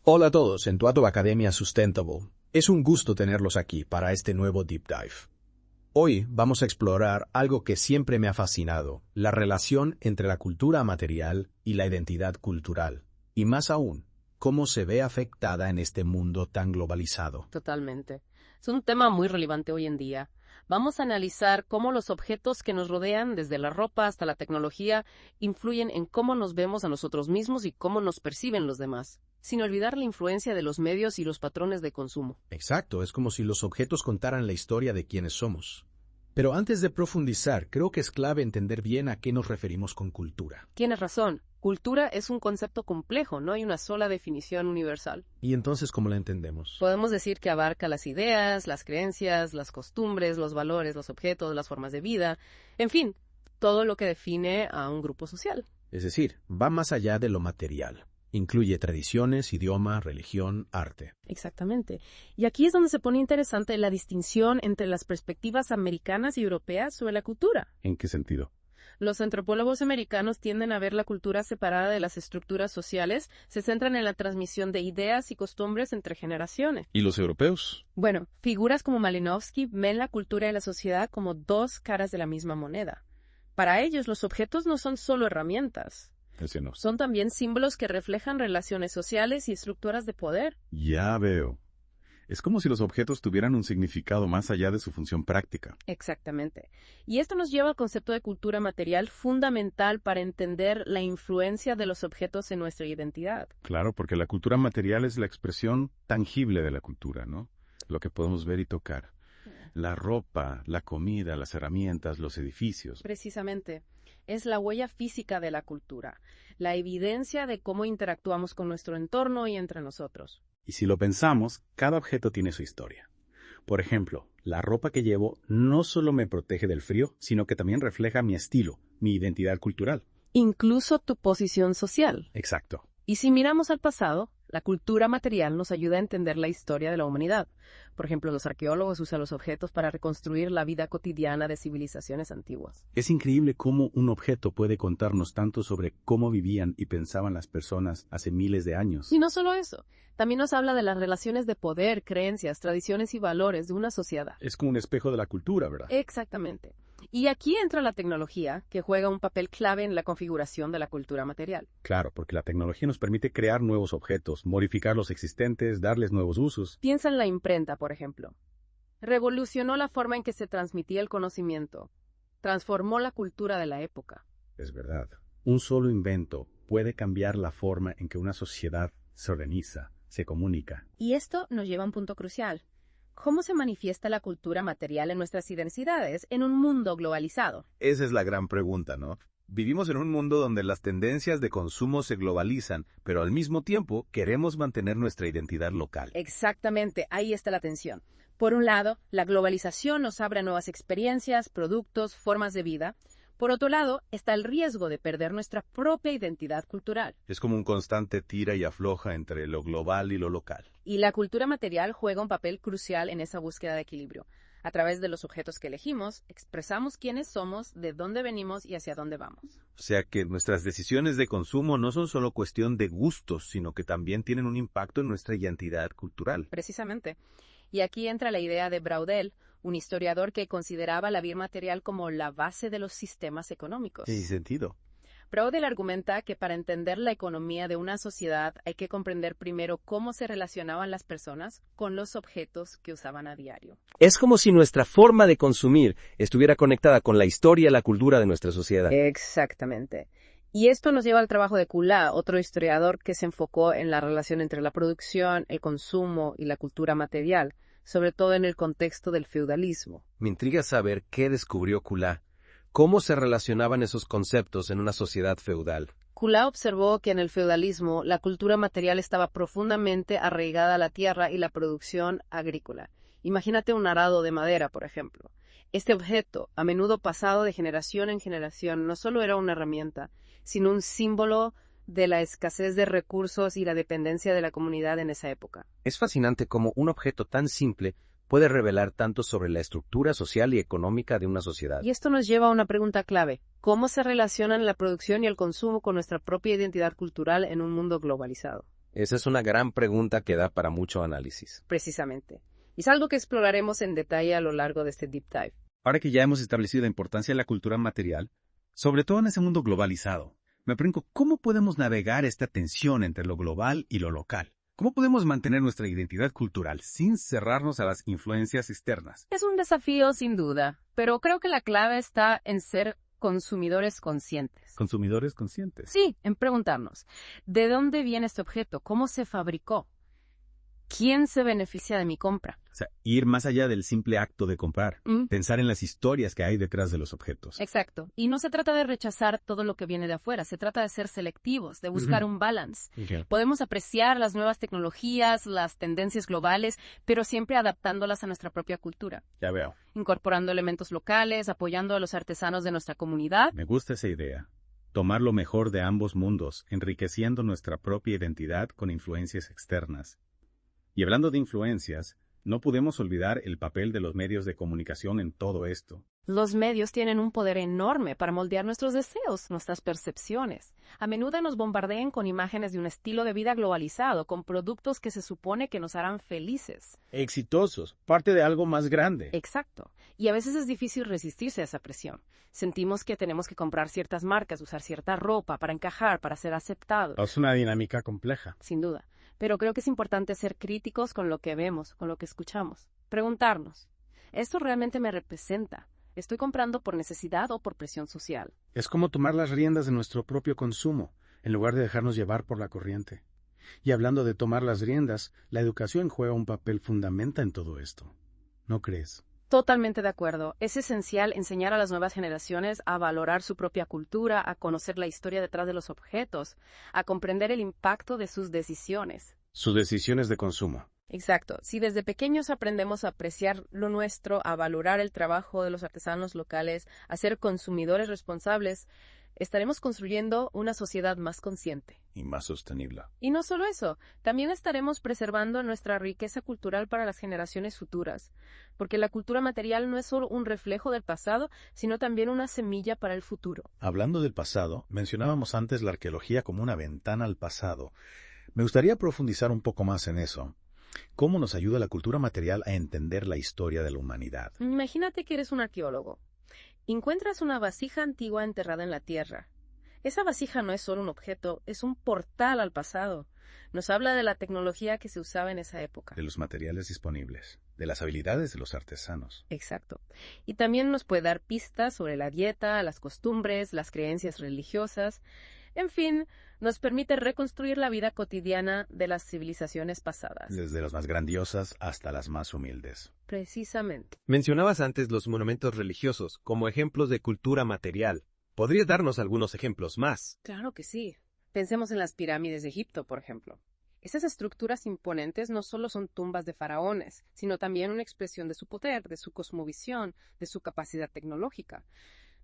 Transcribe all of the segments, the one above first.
Hola a todos en Tuato Academia Sustentable. Es un gusto tenerlos aquí para este nuevo Deep Dive. Hoy vamos a explorar algo que siempre me ha fascinado, la relación entre la cultura material y la identidad cultural, y más aún, cómo se ve afectada en este mundo tan globalizado. Totalmente. Es un tema muy relevante hoy en día. Vamos a analizar cómo los objetos que nos rodean, desde la ropa hasta la tecnología, influyen en cómo nos vemos a nosotros mismos y cómo nos perciben los demás, sin olvidar la influencia de los medios y los patrones de consumo. Exacto, es como si los objetos contaran la historia de quiénes somos. Pero antes de profundizar, creo que es clave entender bien a qué nos referimos con cultura. Tienes razón. Cultura es un concepto complejo, no hay una sola definición universal. ¿Y entonces cómo la entendemos? Podemos decir que abarca las ideas, las creencias, las costumbres, los valores, los objetos, las formas de vida, en fin, todo lo que define a un grupo social. Es decir, va más allá de lo material. Incluye tradiciones, idioma, religión, arte. Exactamente. Y aquí es donde se pone interesante la distinción entre las perspectivas americanas y europeas sobre la cultura. ¿En qué sentido? Los antropólogos americanos tienden a ver la cultura separada de las estructuras sociales, se centran en la transmisión de ideas y costumbres entre generaciones. ¿Y los europeos? Bueno, figuras como Malinowski ven la cultura y la sociedad como dos caras de la misma moneda. Para ellos, los objetos no son solo herramientas. Ese no. Son también símbolos que reflejan relaciones sociales y estructuras de poder. Ya veo. Es como si los objetos tuvieran un significado más allá de su función práctica. Exactamente. Y esto nos lleva al concepto de cultura material fundamental para entender la influencia de los objetos en nuestra identidad. Claro, porque la cultura material es la expresión tangible de la cultura, ¿no? Lo que podemos ver y tocar. La ropa, la comida, las herramientas, los edificios. Precisamente. Es la huella física de la cultura, la evidencia de cómo interactuamos con nuestro entorno y entre nosotros. Y si lo pensamos, cada objeto tiene su historia. Por ejemplo, la ropa que llevo no solo me protege del frío, sino que también refleja mi estilo, mi identidad cultural. Incluso tu posición social. Exacto. Y si miramos al pasado, la cultura material nos ayuda a entender la historia de la humanidad. Por ejemplo, los arqueólogos usan los objetos para reconstruir la vida cotidiana de civilizaciones antiguas. Es increíble cómo un objeto puede contarnos tanto sobre cómo vivían y pensaban las personas hace miles de años. Y no solo eso, también nos habla de las relaciones de poder, creencias, tradiciones y valores de una sociedad. Es como un espejo de la cultura, ¿verdad? Exactamente. Y aquí entra la tecnología, que juega un papel clave en la configuración de la cultura material. Claro, porque la tecnología nos permite crear nuevos objetos, modificar los existentes, darles nuevos usos. Piensa en la imprenta, por ejemplo. Revolucionó la forma en que se transmitía el conocimiento. Transformó la cultura de la época. Es verdad. Un solo invento puede cambiar la forma en que una sociedad se organiza, se comunica. Y esto nos lleva a un punto crucial. ¿Cómo se manifiesta la cultura material en nuestras identidades en un mundo globalizado? Esa es la gran pregunta, ¿no? Vivimos en un mundo donde las tendencias de consumo se globalizan, pero al mismo tiempo queremos mantener nuestra identidad local. Exactamente, ahí está la tensión. Por un lado, la globalización nos abre a nuevas experiencias, productos, formas de vida. Por otro lado, está el riesgo de perder nuestra propia identidad cultural. Es como un constante tira y afloja entre lo global y lo local. Y la cultura material juega un papel crucial en esa búsqueda de equilibrio. A través de los objetos que elegimos, expresamos quiénes somos, de dónde venimos y hacia dónde vamos. O sea que nuestras decisiones de consumo no son solo cuestión de gustos, sino que también tienen un impacto en nuestra identidad cultural. Precisamente. Y aquí entra la idea de Braudel, un historiador que consideraba la vida material como la base de los sistemas económicos. ¿Qué sentido? Braudel argumenta que para entender la economía de una sociedad hay que comprender primero cómo se relacionaban las personas con los objetos que usaban a diario. Es como si nuestra forma de consumir estuviera conectada con la historia y la cultura de nuestra sociedad. Exactamente. Y esto nos lleva al trabajo de Coulard, otro historiador que se enfocó en la relación entre la producción, el consumo y la cultura material, sobre todo en el contexto del feudalismo. Me intriga saber qué descubrió Coulard. ¿Cómo se relacionaban esos conceptos en una sociedad feudal? Coulard observó que en el feudalismo la cultura material estaba profundamente arraigada a la tierra y la producción agrícola. Imagínate un arado de madera, por ejemplo. Este objeto, a menudo pasado de generación en generación, no solo era una herramienta, sino un símbolo de la escasez de recursos y la dependencia de la comunidad en esa época. Es fascinante cómo un objeto tan simple puede revelar tanto sobre la estructura social y económica de una sociedad. Y esto nos lleva a una pregunta clave. ¿Cómo se relacionan la producción y el consumo con nuestra propia identidad cultural en un mundo globalizado? Esa es una gran pregunta que da para mucho análisis. Precisamente. Y es algo que exploraremos en detalle a lo largo de este deep dive. Ahora que ya hemos establecido la importancia de la cultura material, sobre todo en ese mundo globalizado, me pregunto, ¿cómo podemos navegar esta tensión entre lo global y lo local? ¿Cómo podemos mantener nuestra identidad cultural sin cerrarnos a las influencias externas? Es un desafío sin duda, pero creo que la clave está en ser consumidores conscientes. Consumidores conscientes. Sí, en preguntarnos, ¿de dónde viene este objeto? ¿Cómo se fabricó? ¿Quién se beneficia de mi compra? O sea, ir más allá del simple acto de comprar. Pensar en las historias que hay detrás de los objetos. Exacto. Y no se trata de rechazar todo lo que viene de afuera, se trata de ser selectivos, de buscar un balance. Podemos apreciar las nuevas tecnologías, las tendencias globales, pero siempre adaptándolas a nuestra propia cultura. Ya veo. Incorporando elementos locales, apoyando a los artesanos de nuestra comunidad. Me gusta esa idea. Tomar lo mejor de ambos mundos, enriqueciendo nuestra propia identidad con influencias externas. Y hablando de influencias, no podemos olvidar el papel de los medios de comunicación en todo esto. Los medios tienen un poder enorme para moldear nuestros deseos, nuestras percepciones. A menudo nos bombardean con imágenes de un estilo de vida globalizado, con productos que se supone que nos harán felices. Exitosos, parte de algo más grande. Exacto. Y a veces es difícil resistirse a esa presión. Sentimos que tenemos que comprar ciertas marcas, usar cierta ropa para encajar, para ser aceptados. Es una dinámica compleja. Sin duda. Pero creo que es importante ser críticos con lo que vemos, con lo que escuchamos. Preguntarnos, ¿esto realmente me representa? ¿Estoy comprando por necesidad o por presión social? Es como tomar las riendas de nuestro propio consumo, en lugar de dejarnos llevar por la corriente. Y hablando de tomar las riendas, la educación juega un papel fundamental en todo esto. ¿No crees? Totalmente de acuerdo. Es esencial enseñar a las nuevas generaciones a valorar su propia cultura, a conocer la historia detrás de los objetos, a comprender el impacto de sus decisiones. Sus decisiones de consumo. Exacto. Si desde pequeños aprendemos a apreciar lo nuestro, a valorar el trabajo de los artesanos locales, a ser consumidores responsables, estaremos construyendo una sociedad más consciente. Y más sostenible. Y no solo eso, también estaremos preservando nuestra riqueza cultural para las generaciones futuras, porque la cultura material no es solo un reflejo del pasado, sino también una semilla para el futuro. Hablando del pasado, mencionábamos antes la arqueología como una ventana al pasado. Me gustaría profundizar un poco más en eso. ¿Cómo nos ayuda la cultura material a entender la historia de la humanidad? Imagínate que eres un arqueólogo. Encuentras una vasija antigua enterrada en la tierra. Esa vasija no es solo un objeto, es un portal al pasado. Nos habla de la tecnología que se usaba en esa época. De los materiales disponibles, de las habilidades de los artesanos. Exacto. Y también nos puede dar pistas sobre la dieta, las costumbres, las creencias religiosas. En fin, nos permite reconstruir la vida cotidiana de las civilizaciones pasadas. Desde las más grandiosas hasta las más humildes. Precisamente. Mencionabas antes los monumentos religiosos como ejemplos de cultura material. ¿Podrías darnos algunos ejemplos más? Claro que sí. Pensemos en las pirámides de Egipto, por ejemplo. Esas estructuras imponentes no solo son tumbas de faraones, sino también una expresión de su poder, de su cosmovisión, de su capacidad tecnológica.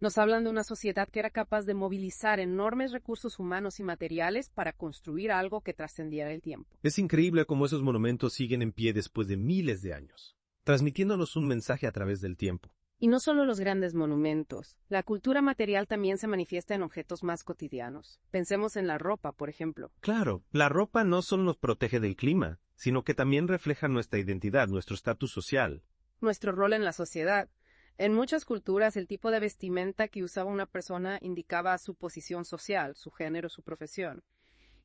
Nos hablan de una sociedad que era capaz de movilizar enormes recursos humanos y materiales para construir algo que trascendiera el tiempo. Es increíble cómo esos monumentos siguen en pie después de miles de años, transmitiéndonos un mensaje a través del tiempo. Y no solo los grandes monumentos. La cultura material también se manifiesta en objetos más cotidianos. Pensemos en la ropa, por ejemplo. Claro, la ropa no solo nos protege del clima, sino que también refleja nuestra identidad, nuestro estatus social. Nuestro rol en la sociedad. En muchas culturas, el tipo de vestimenta que usaba una persona indicaba su posición social, su género, su profesión.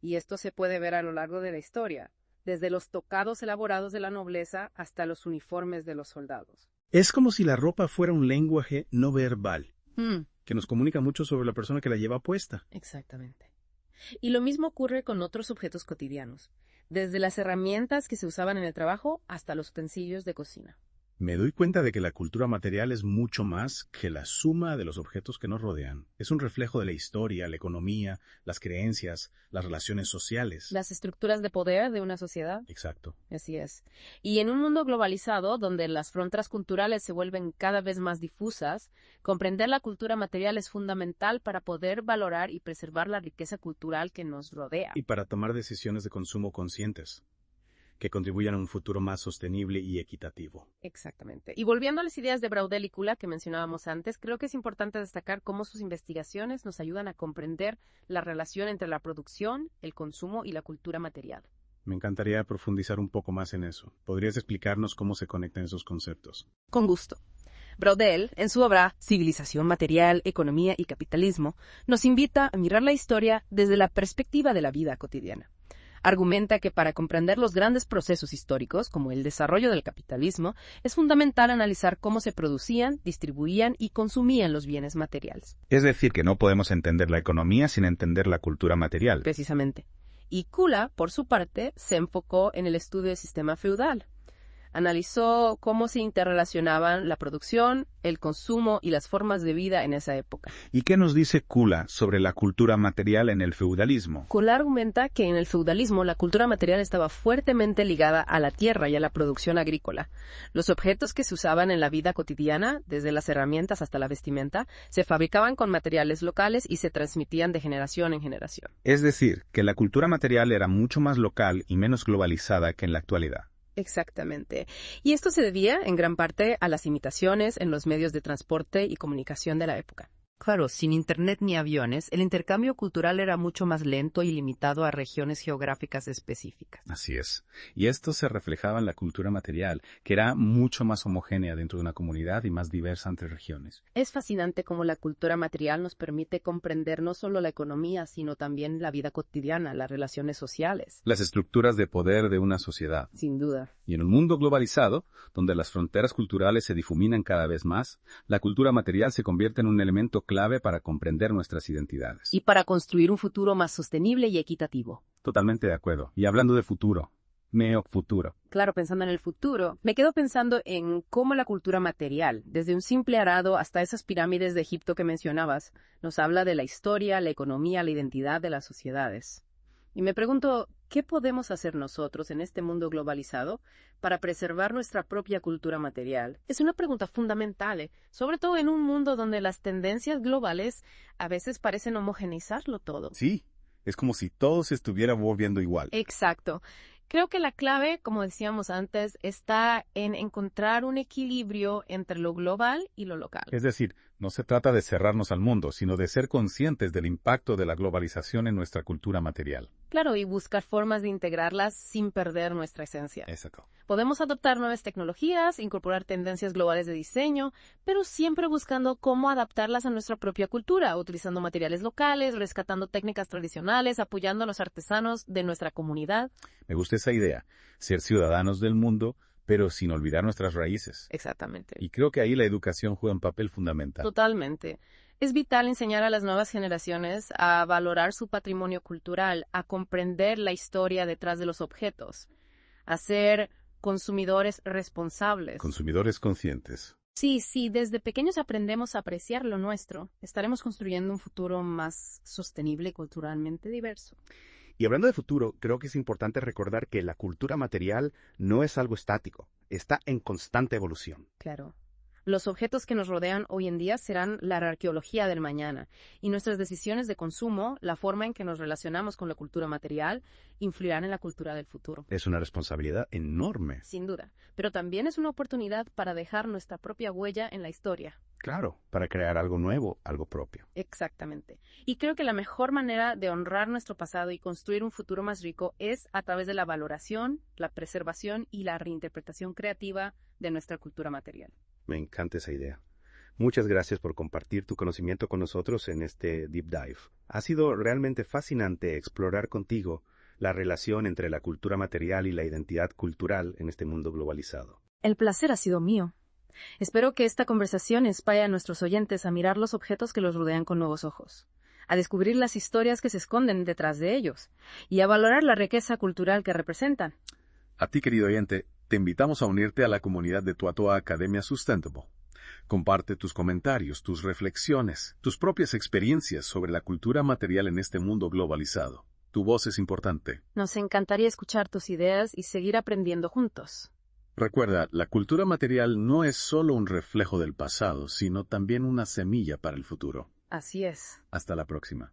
Y esto se puede ver a lo largo de la historia, desde los tocados elaborados de la nobleza hasta los uniformes de los soldados. Es como si la ropa fuera un lenguaje no verbal, que nos comunica mucho sobre la persona que la lleva puesta. Exactamente. Y lo mismo ocurre con otros objetos cotidianos, desde las herramientas que se usaban en el trabajo hasta los utensilios de cocina. Me doy cuenta de que la cultura material es mucho más que la suma de los objetos que nos rodean. Es un reflejo de la historia, la economía, las creencias, las relaciones sociales. Las estructuras de poder de una sociedad. Exacto. Así es. Y en un mundo globalizado, donde las fronteras culturales se vuelven cada vez más difusas, comprender la cultura material es fundamental para poder valorar y preservar la riqueza cultural que nos rodea. Y para tomar decisiones de consumo conscientes, que contribuyan a un futuro más sostenible y equitativo. Exactamente. Y volviendo a las ideas de Braudel y Kula que mencionábamos antes, creo que es importante destacar cómo sus investigaciones nos ayudan a comprender la relación entre la producción, el consumo y la cultura material. Me encantaría profundizar un poco más en eso. ¿Podrías explicarnos cómo se conectan esos conceptos? Con gusto. Braudel, en su obra Civilización material, economía y capitalismo, nos invita a mirar la historia desde la perspectiva de la vida cotidiana. Argumenta que para comprender los grandes procesos históricos, como el desarrollo del capitalismo, es fundamental analizar cómo se producían, distribuían y consumían los bienes materiales. Es decir, que no podemos entender la economía sin entender la cultura material. Precisamente. Y Kula, por su parte, se enfocó en el estudio del sistema feudal. Analizó cómo se interrelacionaban la producción, el consumo y las formas de vida en esa época. ¿Y qué nos dice Kula sobre la cultura material en el feudalismo? Kula argumenta que en el feudalismo la cultura material estaba fuertemente ligada a la tierra y a la producción agrícola. Los objetos que se usaban en la vida cotidiana, desde las herramientas hasta la vestimenta, se fabricaban con materiales locales y se transmitían de generación en generación. Es decir, que la cultura material era mucho más local y menos globalizada que en la actualidad. Exactamente. Y esto se debía, en gran parte, a las imitaciones en los medios de transporte y comunicación de la época. Claro, sin internet ni aviones, el intercambio cultural era mucho más lento y limitado a regiones geográficas específicas. Así es. Y esto se reflejaba en la cultura material, que era mucho más homogénea dentro de una comunidad y más diversa entre regiones. Es fascinante cómo la cultura material nos permite comprender no solo la economía, sino también la vida cotidiana, las relaciones sociales. Las estructuras de poder de una sociedad. Sin duda. Y en un mundo globalizado, donde las fronteras culturales se difuminan cada vez más, la cultura material se convierte en un elemento clave para comprender nuestras identidades. Y para construir un futuro más sostenible y equitativo. Totalmente de acuerdo. Y hablando de futuro, neofuturo. Claro, pensando en el futuro, me quedo pensando en cómo la cultura material, desde un simple arado hasta esas pirámides de Egipto que mencionabas, nos habla de la historia, la economía, la identidad de las sociedades. Y me pregunto, ¿qué podemos hacer nosotros en este mundo globalizado para preservar nuestra propia cultura material? Es una pregunta fundamental, sobre todo en un mundo donde las tendencias globales a veces parecen homogeneizarlo todo. Sí, es como si todo se estuviera volviendo igual. Exacto. Creo que la clave, como decíamos antes, está en encontrar un equilibrio entre lo global y lo local. Es decir, no se trata de cerrarnos al mundo, sino de ser conscientes del impacto de la globalización en nuestra cultura material. Claro, y buscar formas de integrarlas sin perder nuestra esencia. Exacto. Podemos adoptar nuevas tecnologías, incorporar tendencias globales de diseño, pero siempre buscando cómo adaptarlas a nuestra propia cultura, utilizando materiales locales, rescatando técnicas tradicionales, apoyando a los artesanos de nuestra comunidad. Me gusta esa idea, ser ciudadanos del mundo, pero sin olvidar nuestras raíces. Exactamente. Y creo que ahí la educación juega un papel fundamental. Totalmente. Es vital enseñar a las nuevas generaciones a valorar su patrimonio cultural, a comprender la historia detrás de los objetos, a ser consumidores responsables. Consumidores conscientes. Sí, desde pequeños aprendemos a apreciar lo nuestro, estaremos construyendo un futuro más sostenible y culturalmente diverso. Y hablando de futuro, creo que es importante recordar que la cultura material no es algo estático, está en constante evolución. Claro. Los objetos que nos rodean hoy en día serán la arqueología del mañana, y nuestras decisiones de consumo, la forma en que nos relacionamos con la cultura material, influirán en la cultura del futuro. Es una responsabilidad enorme. Sin duda, pero también es una oportunidad para dejar nuestra propia huella en la historia. Claro, para crear algo nuevo, algo propio. Exactamente. Y creo que la mejor manera de honrar nuestro pasado y construir un futuro más rico es a través de la valoración, la preservación y la reinterpretación creativa de nuestra cultura material. Me encanta esa idea. Muchas gracias por compartir tu conocimiento con nosotros en este Deep Dive. Ha sido realmente fascinante explorar contigo la relación entre la cultura material y la identidad cultural en este mundo globalizado. El placer ha sido mío. Espero que esta conversación inspire a nuestros oyentes a mirar los objetos que los rodean con nuevos ojos, a descubrir las historias que se esconden detrás de ellos y a valorar la riqueza cultural que representan. A ti, querido oyente, te invitamos a unirte a la comunidad de Tuatoa Academia Sustentable. Comparte tus comentarios, tus reflexiones, tus propias experiencias sobre la cultura material en este mundo globalizado. Tu voz es importante. Nos encantaría escuchar tus ideas y seguir aprendiendo juntos. Recuerda, la cultura material no es solo un reflejo del pasado, sino también una semilla para el futuro. Así es. Hasta la próxima.